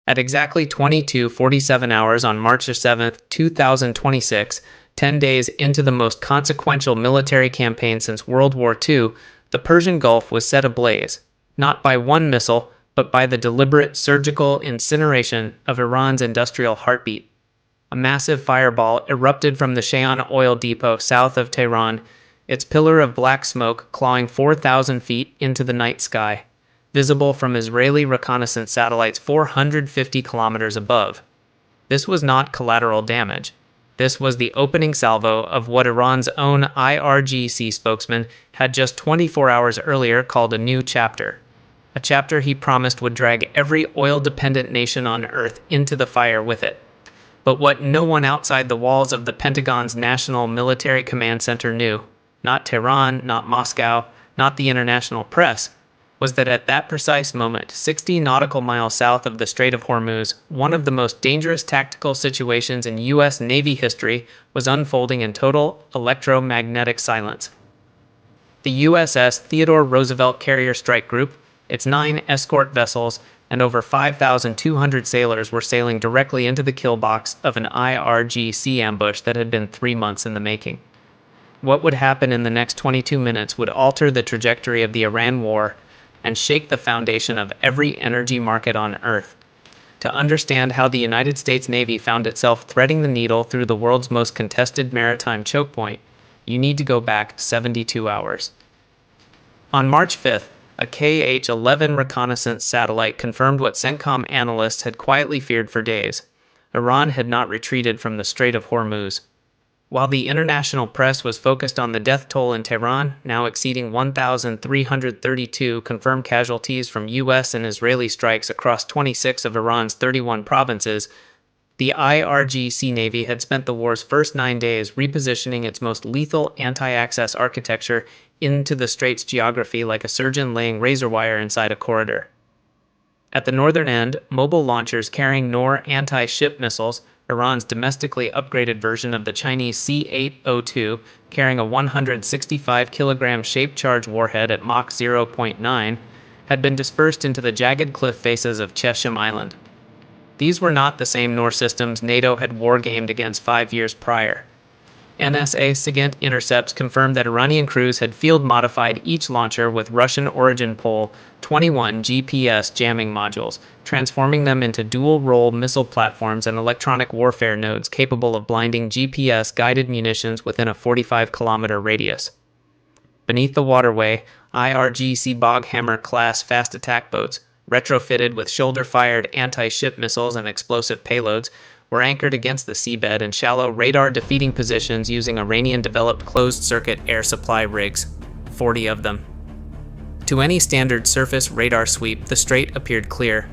At exactly 22:47 hours on March 7, 2026, 10 days into the most consequential military campaign since World War II, the Persian Gulf was set ablaze, not by one missile, but by the deliberate surgical incineration of Iran's industrial heartbeat. A massive fireball erupted from the Shayan oil depot south of Tehran, its pillar of black smoke clawing 4,000 feet into the night sky, visible from Israeli reconnaissance satellites 450 kilometers above. This was not collateral damage. This was the opening salvo of what Iran's own IRGC spokesman had just 24 hours earlier called a new chapter. A chapter he promised would drag every oil-dependent nation on Earth into the fire with it. But what no one outside the walls of the Pentagon's National Military Command Center knew, not Tehran, not Moscow, not the international press, was that at that precise moment, 60 nautical miles south of the Strait of Hormuz, one of the most dangerous tactical situations in U.S. Navy history was unfolding in total electromagnetic silence. The USS Theodore Roosevelt Carrier Strike Group, its 9 escort vessels, and over 5,200 sailors were sailing directly into the kill box of an IRGC ambush that had been 3 months in the making. What would happen in the next 22 minutes would alter the trajectory of the Iran war and shake the foundation of every energy market on Earth. To understand how the United States Navy found itself threading the needle through the world's most contested maritime choke point, you need to go back 72 hours. On March 5th, a KH-11 reconnaissance satellite confirmed what CENTCOM analysts had quietly feared for days. Iran had not retreated from the Strait of Hormuz. While the international press was focused on the death toll in Tehran, now exceeding 1,332 confirmed casualties from U.S. and Israeli strikes across 26 of Iran's 31 provinces, the IRGC Navy had spent the war's first 9 days repositioning its most lethal anti-access architecture into the strait's geography like a surgeon laying razor wire inside a corridor. At the northern end, mobile launchers carrying Noor anti-ship missiles, Iran's domestically upgraded version of the Chinese C-802, carrying a 165-kilogram shape-charge warhead at Mach 0.9, had been dispersed into the jagged cliff faces of Chesham Island. These were not the same Noor systems NATO had wargamed against 5 years prior. NSA SIGINT intercepts confirmed that Iranian crews had field-modified each launcher with Russian-origin Pol 21 GPS jamming modules, transforming them into dual-role missile platforms and electronic warfare nodes capable of blinding GPS-guided munitions within a 45-kilometer radius. Beneath the waterway, IRGC Boghammer-class fast attack boats, retrofitted with shoulder-fired anti-ship missiles and explosive payloads, were anchored against the seabed in shallow radar-defeating positions using Iranian-developed closed-circuit air supply rigs, 40 of them. To any standard surface radar sweep, the strait appeared clear,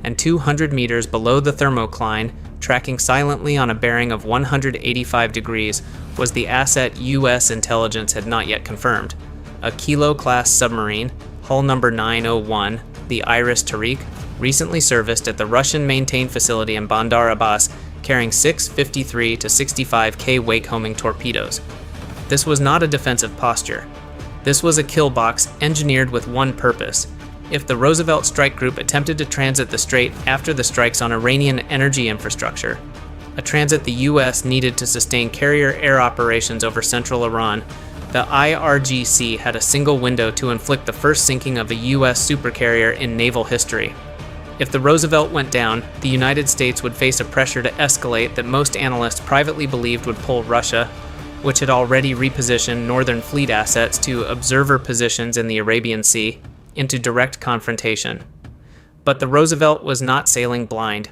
and 200 meters below the thermocline, tracking silently on a bearing of 185 degrees, was the asset U.S. intelligence had not yet confirmed, a Kilo-class submarine, hull number 901, the Iris Tariq, recently serviced at the Russian-maintained facility in Bandar Abbas, carrying 6 53 to 65K wake-homing torpedoes. This was not a defensive posture. This was a kill box engineered with one purpose. If the Roosevelt Strike Group attempted to transit the strait after the strikes on Iranian energy infrastructure, a transit the U.S. needed to sustain carrier air operations over central Iran, the IRGC had a single window to inflict the first sinking of a U.S. supercarrier in naval history. If the Roosevelt went down, the United States would face a pressure to escalate that most analysts privately believed would pull Russia, which had already repositioned Northern Fleet assets to observer positions in the Arabian Sea, into direct confrontation. But the Roosevelt was not sailing blind.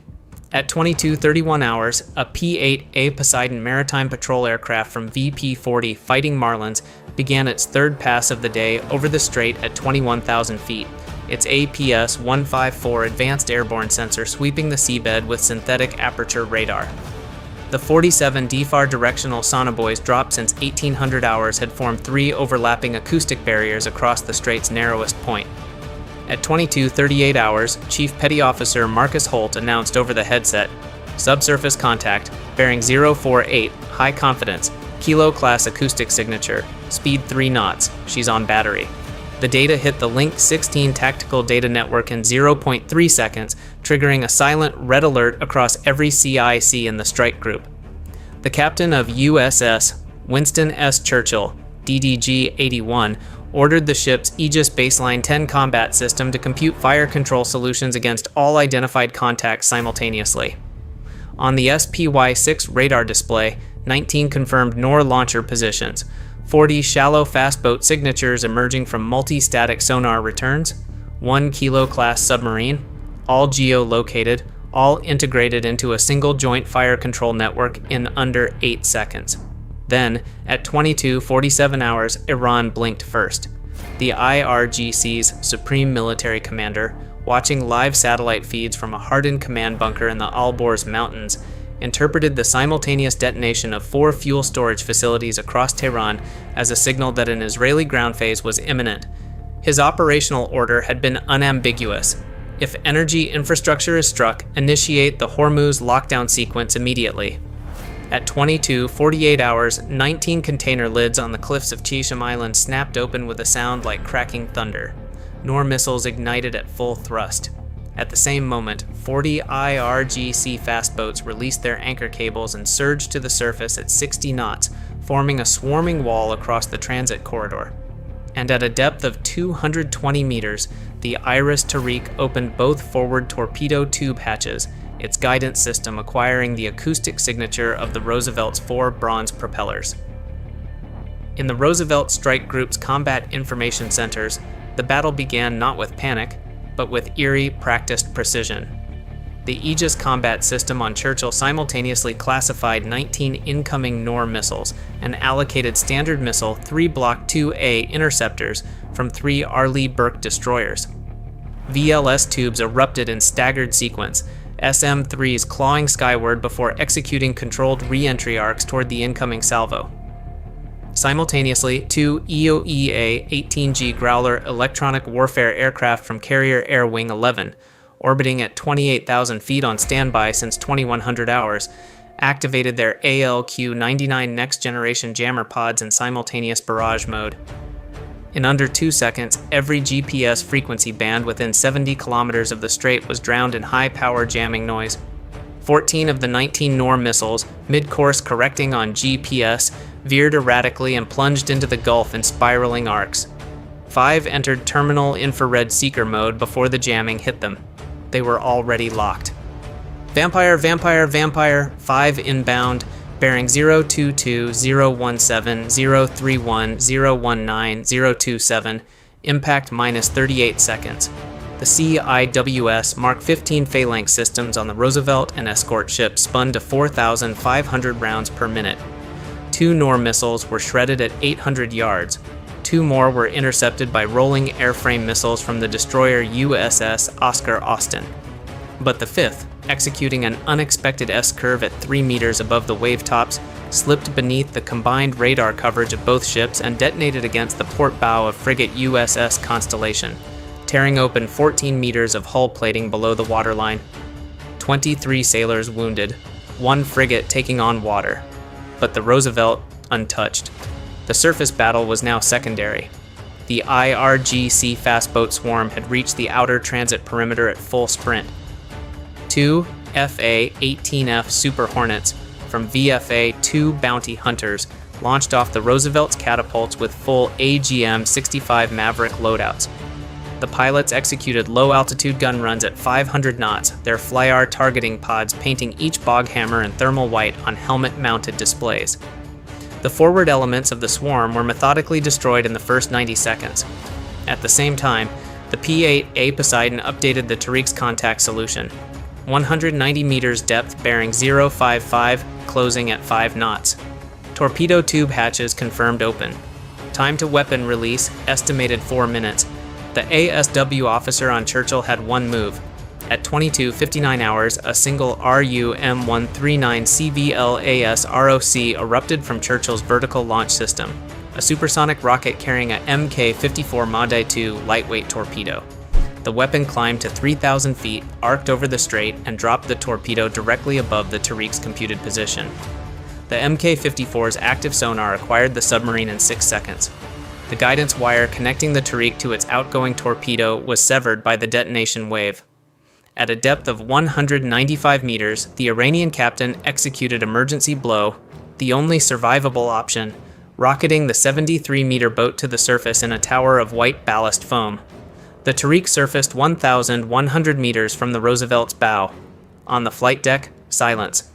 At 22:31 hours, a P-8A Poseidon maritime patrol aircraft from VP-40 Fighting Marlins began its third pass of the day over the strait at 21,000 feet, its APS-154 advanced airborne sensor sweeping the seabed with synthetic aperture radar. The 47 DFAR directional sonobuoys dropped since 1800 hours had formed 3 overlapping acoustic barriers across the strait's narrowest point. At 22:38 hours, Chief Petty Officer Marcus Holt announced over the headset, "Subsurface contact, bearing 048, high confidence, Kilo-class acoustic signature, speed 3 knots, she's on battery." The data hit the Link 16 tactical data network in 0.3 seconds, triggering a silent red alert across every CIC in the strike group. The captain of USS Winston S. Churchill, DDG-81, ordered the ship's Aegis Baseline 10 combat system to compute fire control solutions against all identified contacts simultaneously. On the SPY-6 radar display, 19 confirmed Noor launcher positions, 40 shallow fast boat signatures emerging from multi-static sonar returns, 1 Kilo-class submarine, all geo-located, all integrated into a single joint fire control network in under 8 seconds. Then, at 22:47 hours, Iran blinked first. The IRGC's Supreme Military Commander, watching live satellite feeds from a hardened command bunker in the Alborz Mountains, interpreted the simultaneous detonation of 4 fuel storage facilities across Tehran as a signal that an Israeli ground phase was imminent. His operational order had been unambiguous. If energy infrastructure is struck, initiate the Hormuz lockdown sequence immediately. At 22:48 hours, 19 container lids on the cliffs of Cheosham Island snapped open with a sound like cracking thunder. Noor missiles ignited at full thrust. At the same moment, 40 IRGC fast boats released their anchor cables and surged to the surface at 60 knots, forming a swarming wall across the transit corridor. And at a depth of 220 meters, the Iris Tariq opened both forward torpedo tube hatches, its guidance system acquiring the acoustic signature of the Roosevelt's 4 bronze propellers. In the Roosevelt Strike Group's combat information centers, the battle began not with panic, but with eerie, practiced precision. The Aegis combat system on Churchill simultaneously classified 19 incoming Noor missiles and allocated Standard Missile 3 Block 2A interceptors from 3 Arleigh Burke destroyers. VLS tubes erupted in staggered sequence, SM-3s clawing skyward before executing controlled re-entry arcs toward the incoming salvo. Simultaneously, 2 EOEA-18G Growler electronic warfare aircraft from Carrier Air Wing 11, orbiting at 28,000 feet on standby since 2100 hours, activated their ALQ-99 next-generation jammer pods in simultaneous barrage mode. In under 2 seconds, every GPS frequency band within 70 kilometers of the strait was drowned in high-power jamming noise. 14 of the 19 Noor missiles, mid-course correcting on GPS, veered erratically and plunged into the Gulf in spiraling arcs. 5 entered terminal infrared seeker mode before the jamming hit them. They were already locked. Vampire, Vampire, Vampire, 5 inbound, bearing 022, 017, 031, 019, 027, impact minus 38 seconds. The CIWS Mark 15 phalanx systems on the Roosevelt and escort ship spun to 4,500 rounds per minute. 2 Noor missiles were shredded at 800 yards. 2 more were intercepted by rolling airframe missiles from the destroyer USS Oscar Austin. But the 5th, executing an unexpected S-curve at 3 meters above the wave tops, slipped beneath the combined radar coverage of both ships and detonated against the port bow of frigate USS Constellation, tearing open 14 meters of hull plating below the waterline. 23 sailors wounded, 1 frigate taking on water, but the Roosevelt untouched. The surface battle was now secondary. The IRGC fast boat swarm had reached the outer transit perimeter at full sprint. 2 FA-18F Super Hornets from VFA-2 Bounty Hunters launched off the Roosevelt's catapults with full AGM-65 Maverick loadouts. The pilots executed low-altitude gun runs at 500 knots, their FLYAR targeting pods painting each bog hammer in thermal white on helmet-mounted displays. The forward elements of the swarm were methodically destroyed in the first 90 seconds. At the same time, the P-8A Poseidon updated the Tariq's contact solution. 190 meters depth bearing 055, closing at 5 knots. Torpedo tube hatches confirmed open. Time to weapon release, estimated 4 minutes. The ASW officer on Churchill had 1 move. At 22:59 hours, a single RU-M139 CVLAS ROC erupted from Churchill's vertical launch system, a supersonic rocket carrying a Mk-54 Maudai II lightweight torpedo. The weapon climbed to 3,000 feet, arced over the strait, and dropped the torpedo directly above the Tariq's computed position. The Mk-54's active sonar acquired the submarine in 6 seconds. The The guidance wire connecting the Tariq to its outgoing torpedo was severed by the detonation wave. At a depth of 195 meters, the Iranian captain executed emergency blow, the only survivable option, rocketing the 73-meter boat to the surface in a tower of white ballast foam. The Tariq surfaced 1,100 meters from the Roosevelt's bow. On the flight deck, silence.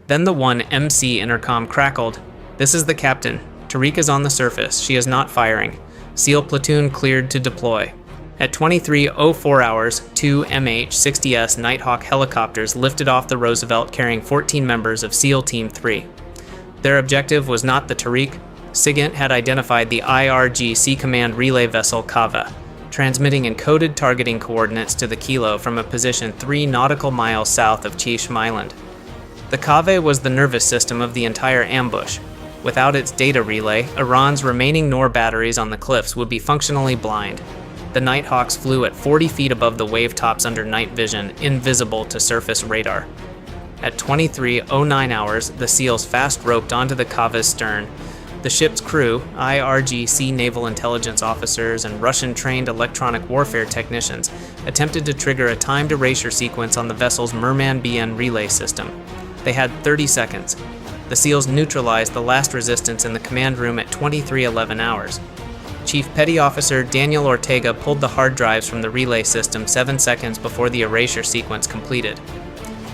Then the 1MC intercom crackled. "This is the captain. Tariq is on the surface. She is not firing. SEAL platoon cleared to deploy." At 23:04 hours, two MH-60S Nighthawk helicopters lifted off the Roosevelt carrying 14 members of SEAL Team 3. Their objective was not the Tariq. SIGINT had identified the IRGC command relay vessel Kava, transmitting encoded targeting coordinates to the Kilo from a position 3 nautical miles south of Cheam Island. The Kave was the nervous system of the entire ambush. Without its data relay, Iran's remaining Noor batteries on the cliffs would be functionally blind. The Nighthawks flew at 40 feet above the wave tops under night vision, invisible to surface radar. At 23:09 hours, the SEALs fast-roped onto the Kave's stern. The ship's crew, IRGC naval intelligence officers and Russian-trained electronic warfare technicians, attempted to trigger a timed erasure sequence on the vessel's Merman BN relay system. They had 30 seconds. The SEALs neutralized the last resistance in the command room at 23:11 hours. Chief Petty Officer Daniel Ortega pulled the hard drives from the relay system 7 seconds before the erasure sequence completed.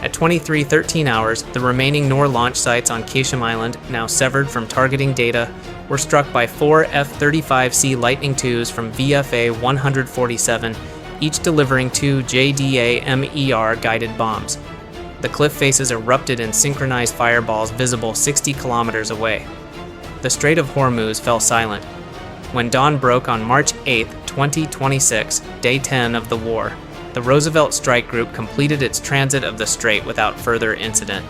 At 23:13 hours, the remaining Noor launch sites on Cheam Island, now severed from targeting data, were struck by 4 F-35C Lightning IIs from VFA 147, each delivering 2 JDA-MER guided bombs. The cliff faces erupted in synchronized fireballs visible 60 kilometers away. The Strait of Hormuz fell silent. When dawn broke on March 8, 2026, day 10 of the war, the Roosevelt Strike Group completed its transit of the strait without further incident.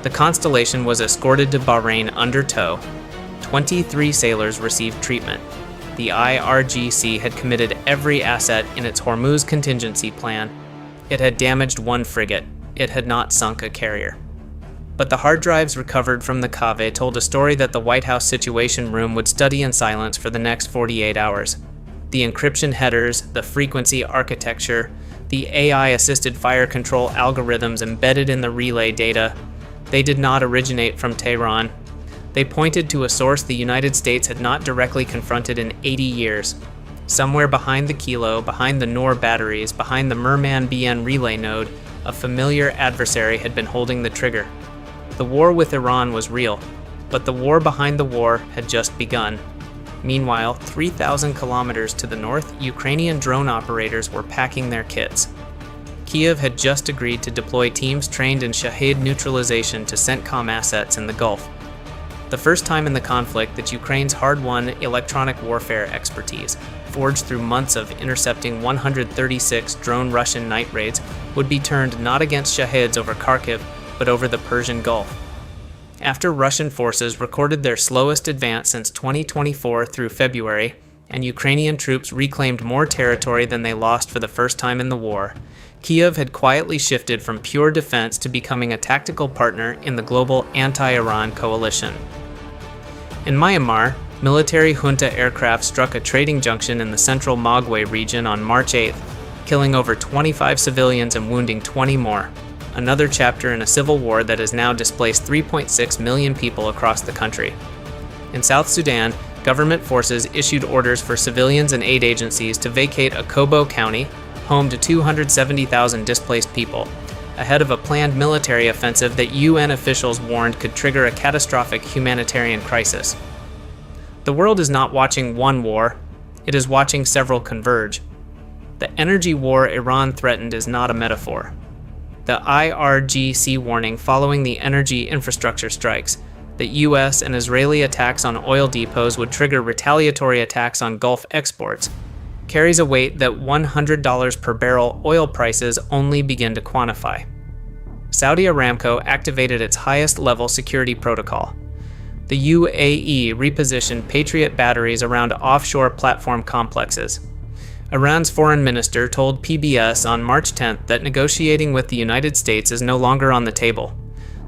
The Constellation was escorted to Bahrain under tow. 23 sailors received treatment. The IRGC had committed every asset in its Hormuz contingency plan. It had damaged 1 frigate. It had not sunk a carrier. But the hard drives recovered from the Kave told a story that the White House Situation Room would study in silence for the next 48 hours. The encryption headers, the frequency architecture, the AI-assisted fire control algorithms embedded in the relay data, they did not originate from Tehran. They pointed to a source the United States had not directly confronted in 80 years. Somewhere behind the Kilo, behind the Noor batteries, behind the Merman BN relay node, a familiar adversary had been holding the trigger. The war with Iran was real, but the war behind the war had just begun. Meanwhile, 3,000 kilometers to the north, Ukrainian drone operators were packing their kits. Kyiv had just agreed to deploy teams trained in Shahed neutralization to CENTCOM assets in the Gulf. The first time in the conflict that Ukraine's hard-won electronic warfare expertise, forged through months of intercepting 136 drone Russian night raids, would be turned not against Shaheds over Kharkiv, but over the Persian Gulf. After Russian forces recorded their slowest advance since 2024 through February, and Ukrainian troops reclaimed more territory than they lost for the first time in the war, Kyiv had quietly shifted from pure defense to becoming a tactical partner in the global anti-Iran coalition. In Myanmar, military junta aircraft struck a trading junction in the central Mogwai region on March 8th, killing over 25 civilians and wounding 20 more. Another chapter in a civil war that has now displaced 3.6 million people across the country. In South Sudan, government forces issued orders for civilians and aid agencies to vacate Akobo County, home to 270,000 displaced people, ahead of a planned military offensive that UN officials warned could trigger a catastrophic humanitarian crisis. The world is not watching one war, it is watching several converge. The energy war Iran threatened is not a metaphor. The IRGC warning following the energy infrastructure strikes, that US and Israeli attacks on oil depots would trigger retaliatory attacks on Gulf exports, carries a weight that $100 per barrel oil prices only begin to quantify. Saudi Aramco activated its highest level security protocol. The UAE repositioned Patriot batteries around offshore platform complexes. Iran's foreign minister told PBS on March 10th that negotiating with the United States is no longer on the table,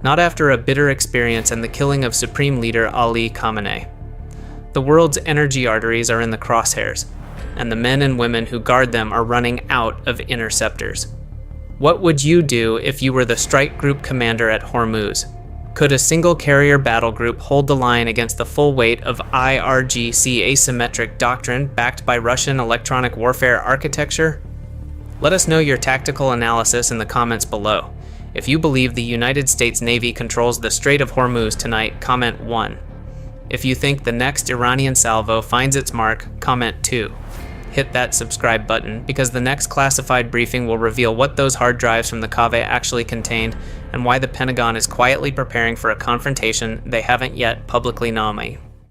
not after a bitter experience and the killing of Supreme Leader Ali Khamenei. The world's energy arteries are in the crosshairs, and the men and women who guard them are running out of interceptors. What would you do if you were the strike group commander at Hormuz? Could a single carrier battle group hold the line against the full weight of IRGC asymmetric doctrine backed by Russian electronic warfare architecture? Let us know your tactical analysis in the comments below. If you believe the United States Navy controls the Strait of Hormuz tonight, comment 1. If you think the next Iranian salvo finds its mark, comment 2. Hit that subscribe button because the next classified briefing will reveal what those hard drives from the Cave actually contained and why the Pentagon is quietly preparing for a confrontation they haven't yet publicly nominated.